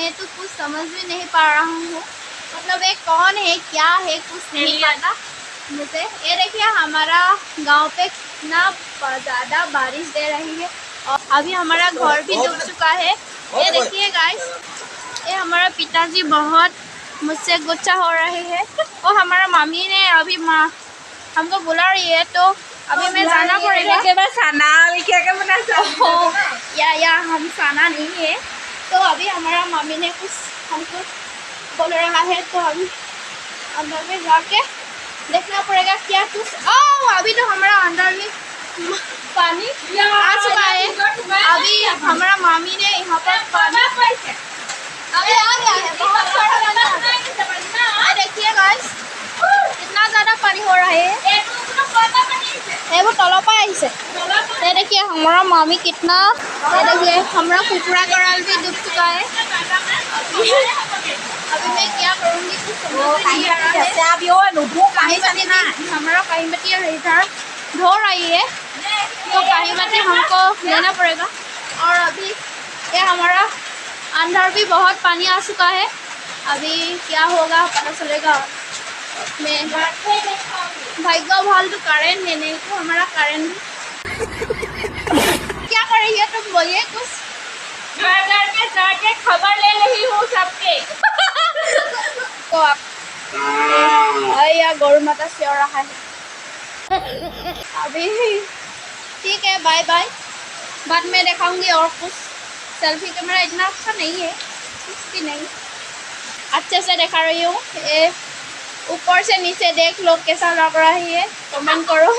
मैं तो कुछ समझ भी नहीं पा रहा हूँ, मतलब ये कौन है क्या है कुछ नहीं पता मुझे। ये देखिए हमारा गांव पे कितना ज़्यादा बारिश दे रही है और अभी हमारा घर भी डूब चुका है। ये देखिए गाइस, ये हमारा पिताजी बहुत मुझसे गुस्सा हो रहे हैं और हमारा मम्मी ने अभी हमको बुला रही है, तो अभी मैं जाना पड़ेगा। या हम खाना नहीं है, तो अभी हमारा मम्मी ने कुछ हमको बोल रहा है, तो अभी अंदर में जाके देखना पड़ेगा क्या कुछ। अभी तो हमारा अंदर में पानी आ चुका है। अभी हमारा मामी ने यहाँ पर पानी अभी आ गया है, बहुत सारा पानी। देखिए गाइस कितना ज़्यादा पानी हो रहा है। वो तल पर ये देखिए हमारा मामी कितना, ये देखिए हमारा कुकुरा गराल भी डूब चुका है। अभी मैं क्या करूँगी कुछ समझ नहीं आ रहा है। हमारा कहीं बतिया इधर धो रही है, तो कहीं बत्ती हमको लेना पड़ेगा। और अभी ये हमारा अंदर भी बहुत पानी आ चुका है, अभी क्या होगा पता चलेगा। मैं भाग्य भाल तो करेंट है नहीं, तो हमारा करेंट क्या कर रही है तुम बोलिए कुछ। घर के जाके खबर ले रही हूँ सबके। तो आप या गौर माता से रहा है अभी। ठीक है, बाय बाय, बाद में दिखाऊंगी और कुछ। सेल्फी कैमरा इतना अच्छा नहीं है, कुछ भी नहीं अच्छे से दिखा रही हूँ। ऊपर से नीचे देख लो कैसा लग रहा है, कमेंट करो।